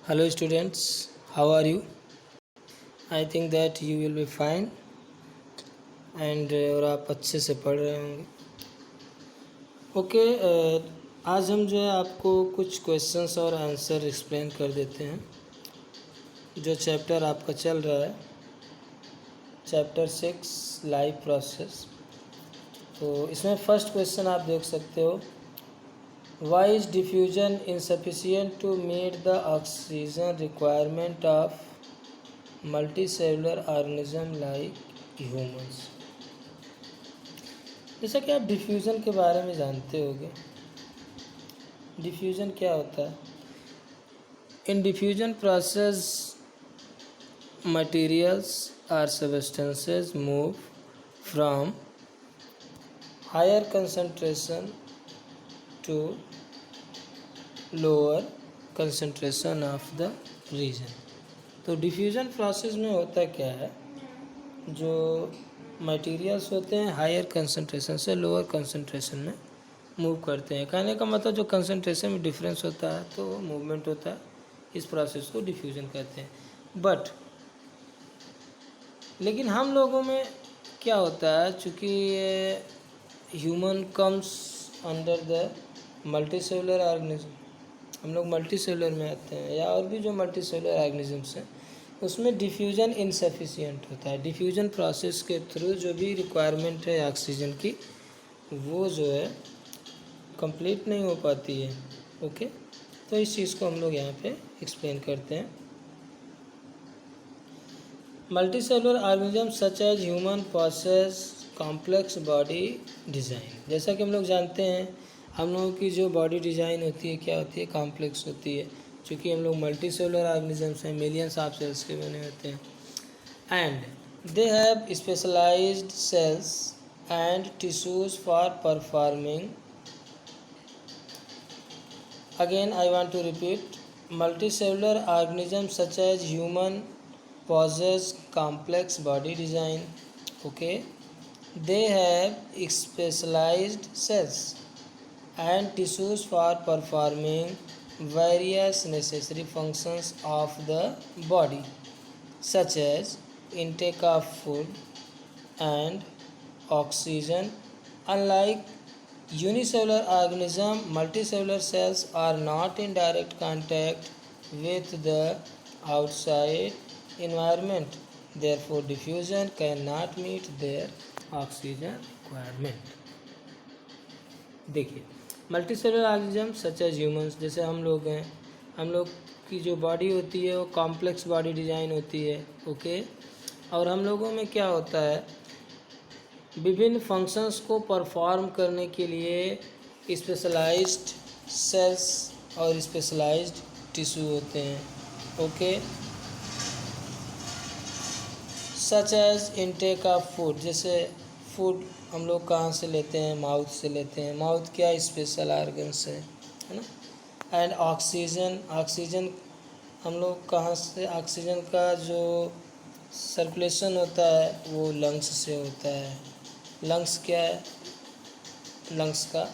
Hello students, how are you? I think that you will be fine and और आप अच्छे से पढ़ रहे होंगे। ओके, आज हम जो है आपको कुछ क्वेश्चंस और आंसर एक्सप्लेन कर देते हैं। जो चैप्टर आपका चल रहा है, चैप्टर 6 लाइफ प्रोसेस। तो इसमें फर्स्ट क्वेश्चन आप देख सकते हो, why is diffusion insufficient to meet the oxygen requirement of multicellular organism like humans. जैसा कि आप डिफ्यूज़न के बारे में जानते होंगे, डिफ्यूज़न क्या होता है। इन डिफ्यूजन प्रोसेस मटेरियल्स और substances move from higher concentration to lower concentration of the region. तो डिफ्यूज़न प्रोसेस में होता क्या है, जो मटेरियल्स होते हैं हायर कंसंट्रेशन से लोअर कंसंट्रेशन में मूव करते हैं। कहने का मतलब जो कंसंट्रेशन में डिफरेंस होता है तो मूवमेंट होता है, इस प्रोसेस को डिफ्यूज़न कहते हैं। बट लेकिन हम लोगों में क्या होता है, चूँकि human comes under the multicellular organism, हम लोग मल्टीसेलुलर में आते हैं, या और भी जो मल्टीसेलुलर ऑर्गेनिजम्स हैं उसमें डिफ्यूजन इनसफिशिएंट होता है। डिफ्यूजन प्रोसेस के थ्रू जो भी रिक्वायरमेंट है ऑक्सीजन की, वो जो है कंप्लीट नहीं हो पाती है। ओके, तो इस चीज़ को हम लोग यहाँ पे एक्सप्लेन करते हैं। Multicellular organism such as human process complex body design. जैसा कि हम लोग जानते हैं, हम लोगों की जो बॉडी डिज़ाइन होती है क्या होती है, कॉम्प्लेक्स होती है। चूँकि हम लोग मल्टीसेलुलर ऑर्गेनिजम्स हैं, मिलियंस ऑफ सेल्स के बने होते हैं, and they have specialised cells and tissues for performing, again I want to repeat, multicellular organisms such as human possess complex body design. Okay, they have specialized cells and tissues for performing various necessary functions of the body, such as intake of food and oxygen. Unlike unicellular organism, multicellular cells are not in direct contact with the outside environment, therefore diffusion cannot meet their oxygen requirement. देखिए, multicellular organism such as humans, जैसे हम लोग हैं, हम लोग की जो body होती है वो कॉम्प्लेक्स बॉडी डिज़ाइन होती है। ओके, और हम लोगों में क्या होता है, विभिन्न फंक्शंस को परफॉर्म करने के लिए स्पेशलाइज्ड सेल्स और स्पेशलाइज्ड टिश्यू होते हैं। Okay, such as intake of food, जैसे फूड हम लोग कहाँ से लेते हैं, माउथ से लेते हैं। माउथ क्या स्पेशल ऑर्गन्स है ना। एंड ऑक्सीजन, ऑक्सीजन हम लोग कहाँ से, ऑक्सीजन का जो सर्कुलेशन होता है वो लंग्स से होता है। लंग्स क्या है, लंग्स का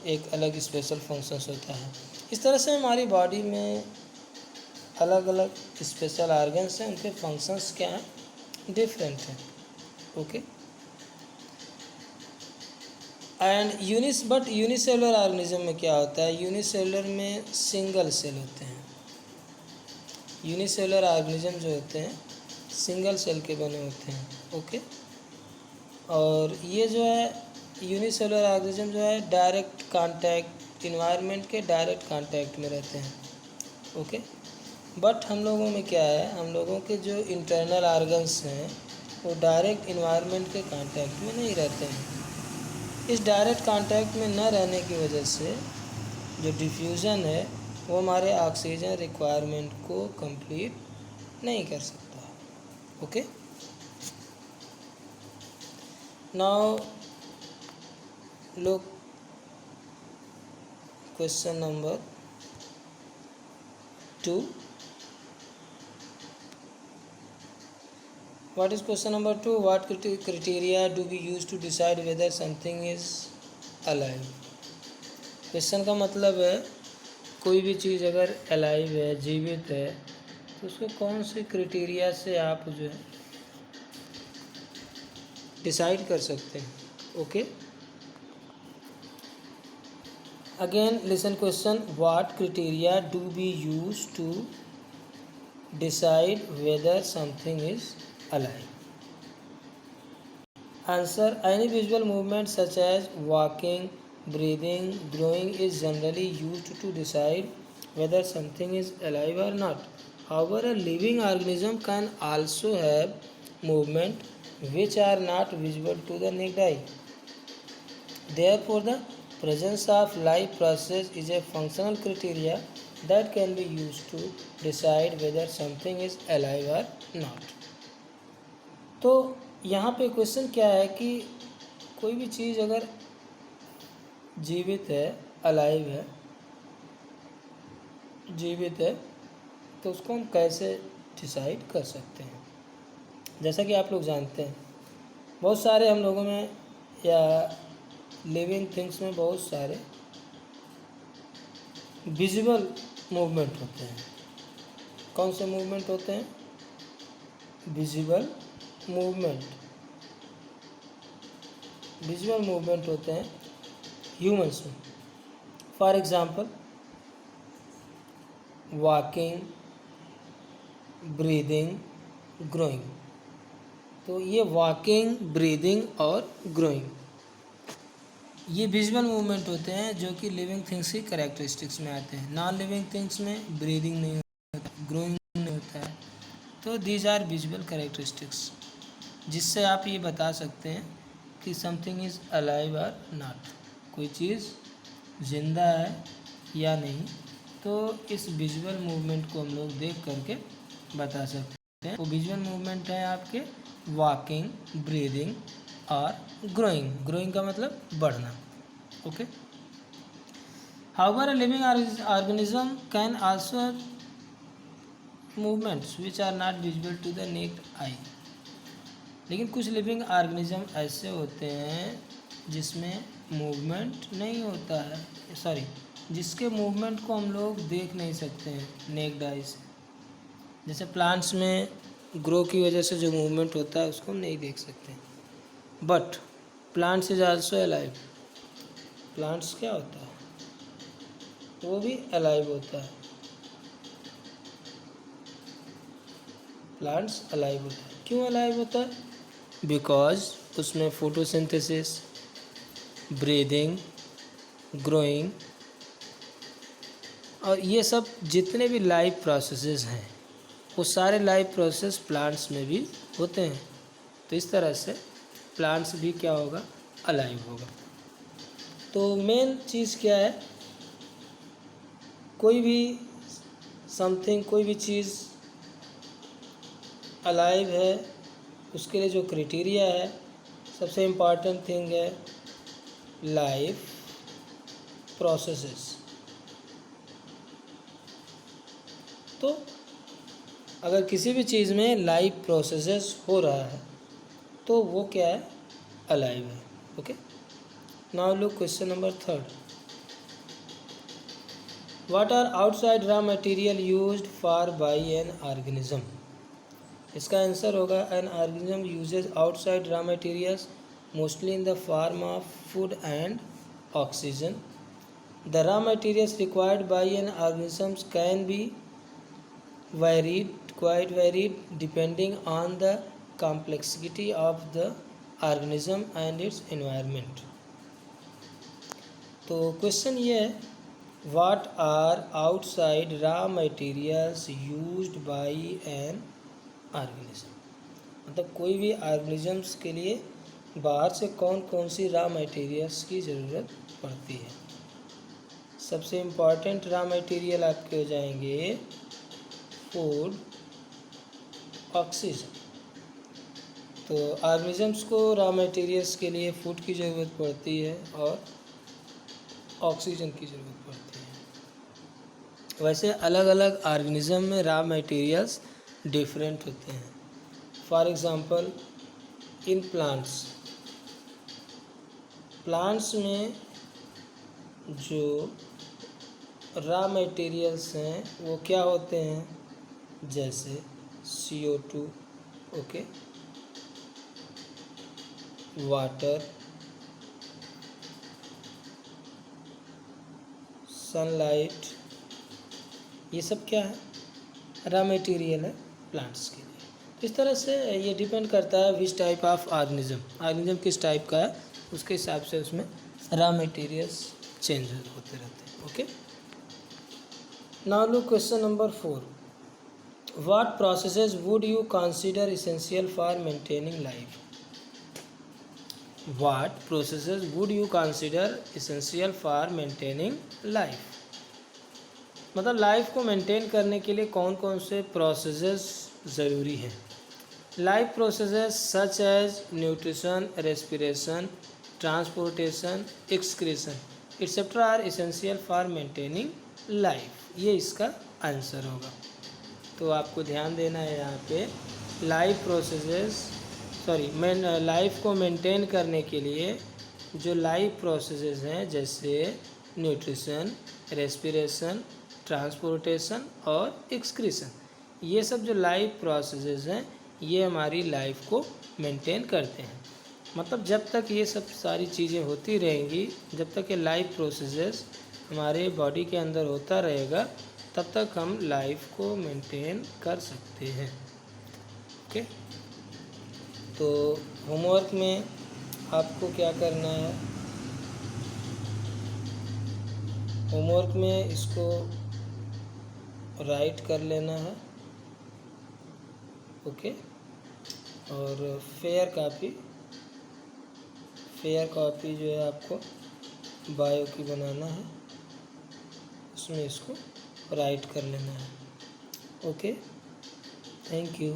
एक अलग स्पेशल फंक्शंस होता है। इस तरह से हमारी बॉडी में अलग अलग स्पेशल ऑर्गन्स हैं, उनके फंक्शंस क्या हैं, डिफरेंट है। ओके, एंड यूनिसेलुलर ऑर्गेनिज्म में क्या होता है, यूनिसेलुलर में सिंगल सेल होते हैं। यूनिसेलुलर ऑर्गेनिज्म जो होते हैं सिंगल सेल के बने होते हैं। ओके, और ये जो है यूनिसेलुलर ऑर्गेनिज्म जो है डायरेक्ट कांटेक्ट, इन्वायरमेंट के डायरेक्ट कांटेक्ट में रहते हैं। ओके, बट हम लोगों में क्या है, हम लोगों के जो इंटरनल ऑर्गन्स हैं वो डायरेक्ट इन्वायरमेंट के कांटेक्ट में नहीं रहते हैं। इस डायरेक्ट कांटेक्ट में न रहने की वजह से जो डिफ्यूज़न है वो हमारे ऑक्सीजन रिक्वायरमेंट को कंप्लीट नहीं कर सकता। Okay, now look question number 2. What is question number 2? What criteria do we use to decide whether something is alive? Question का मतलब है कोई भी चीज़ अगर अलाइव है, जीवित है, तो उसको कौन से क्राइटेरिया से आप जो है डिसाइड कर सकते हैं. Okay, again listen question. What criteria do we use to decide whether something is alive? Answer: any visual movement such as walking, breathing, growing is generally used to decide whether something is alive or not. However, a living organism can also have movement which are not visible to the naked eye. Therefore, the presence of life process is a functional criteria that can be used to decide whether something is alive or not. तो यहाँ पे question क्या है कि कोई भी चीज़ अगर जीवित है, अलाइव है, जीवित है, तो उसको हम कैसे डिसाइड कर सकते हैं. जैसा कि आप लोग जानते हैं, बहुत सारे हम लोगों में या लिविंग थिंग्स में बहुत सारे विजिबल मूवमेंट होते हैं. कौन से मूवमेंट होते हैं? Visible movement. विजुअल मूवमेंट होते हैं ह्यूमंस में. For example walking, breathing, growing. तो ये वॉकिंग, ब्रीदिंग और ग्रोइंग ये विजुअल मूवमेंट होते हैं जो कि लिविंग थिंग्स की कैरेक्टरिस्टिक्स में आते हैं. नॉन लिविंग थिंग्स में ब्रीदिंग नहीं होता, ग्रोइंग नहीं होता है. तो दीज आर विजुअल कैरेक्टरिस्टिक्स जिससे आप ये बता सकते हैं कि समथिंग इज़ अलाइव और नॉट, कोई चीज़ जिंदा है या नहीं. तो इस विजुअल मूवमेंट को हम लोग देख करके बता सकते हैं. वो विजुअल मूवमेंट है आपके वॉकिंग, ब्रीदिंग और ग्रोइंग. ग्रोइंग का मतलब बढ़ना. Okay. However, a living organism can also movements which are not visible to the naked eye. लेकिन कुछ लिविंग ऑर्गेनिज्म ऐसे होते हैं जिसमें मूवमेंट नहीं होता है, सॉरी, जिसके मूवमेंट को हम लोग देख नहीं सकते हैं नेक्ड आई से. जैसे प्लांट्स में ग्रो की वजह से जो मूवमेंट होता है उसको हम नहीं देख सकते. But plants is also alive. Plants क्या होता है? वो भी अलाइव होता है. प्लांट्स अलाइव होता है. क्यों अलाइव होता है? बिकॉज उसमें फोटोसिंथेसिस, ब्रीदिंग, ग्रोइंग और ये सब जितने भी लाइफ प्रोसेसेस हैं वो सारे लाइफ प्रोसेस प्लांट्स में भी होते हैं. तो इस तरह से प्लांट्स भी क्या होगा? अलाइव होगा. तो मेन चीज़ क्या है? कोई भी समथिंग, कोई भी चीज़ अलाइव है उसके लिए जो क्राइटेरिया है, सबसे इम्पॉर्टेंट थिंग है लाइफ प्रोसेसेस. तो अगर किसी भी चीज़ में लाइफ प्रोसेसेस हो रहा है तो वो क्या है? अलाइव है. Okay. Now look question number 3. What are outside raw material used for by an organism? इसका आंसर होगा an organism uses outside raw materials mostly in the form of food and oxygen. The raw materials required by an organism can be quite varied depending on the complexity of the organism and its environment. तो question ये है, what are outside raw materials used by an organism. मतलब कोई भी organisms के लिए बाहर से कौन कौन सी रॉ मटेरियल्स की ज़रूरत पड़ती है. सबसे इम्पॉर्टेंट रॉ मटेरियल आपके हो जाएंगे फूड, ऑक्सीजन. तो ऑर्गेनिजम्स को रॉ मटेरियल्स के लिए फूड की ज़रूरत पड़ती है और ऑक्सीजन की ज़रूरत पड़ती है. वैसे अलग अलग ऑर्गेनिज्म में रॉ मटेरियल्स डिफरेंट होते हैं. फॉर एग्ज़ाम्पल इन प्लांट्स में जो रॉ मटेरियल्स हैं वो क्या होते हैं, जैसे CO2, ओके, वाटर, सनलाइट, ये सब क्या है, रॉ मटेरियल है प्लांट्स के लिए। इस तरह से ये डिपेंड करता है विच टाइप ऑफ ऑर्गेनिज्म किस टाइप का है, उसके हिसाब से उसमें रॉ मटेरियल्स चेंज होते रहते हैं। Okay, now look question number 4, what processes would you consider essential for maintaining life. What processes would you consider essential for maintaining life, मतलब लाइफ को मेंटेन करने के लिए कौन कौन से प्रोसेसेस ज़रूरी हैं। Life processes such as nutrition, respiration, transportation, excretion etcetera are essential for maintaining life, ये इसका आंसर होगा। तो आपको ध्यान देना है यहाँ पे, लाइफ को मेंटेन करने के लिए जो लाइफ प्रोसेसेस हैं, जैसे न्यूट्रिशन, रेस्पिरेशन, ट्रांसपोर्टेशन और एक्सक्रीशन, ये सब जो लाइफ प्रोसेसेस हैं ये हमारी लाइफ को मेंटेन करते हैं। मतलब जब तक ये सब सारी चीज़ें होती रहेंगी, जब तक ये लाइफ प्रोसेसेस हमारे बॉडी के अंदर होता रहेगा, तब तक हम लाइफ को मेंटेन कर सकते हैं। ओके, तो होमवर्क में आपको क्या करना है, होमवर्क में इसको राइट कर लेना है। ओके, और फेयर कॉपी जो है आपको बायो की बनाना है, उसमें इसको राइट कर लेना है। Okay, thank you.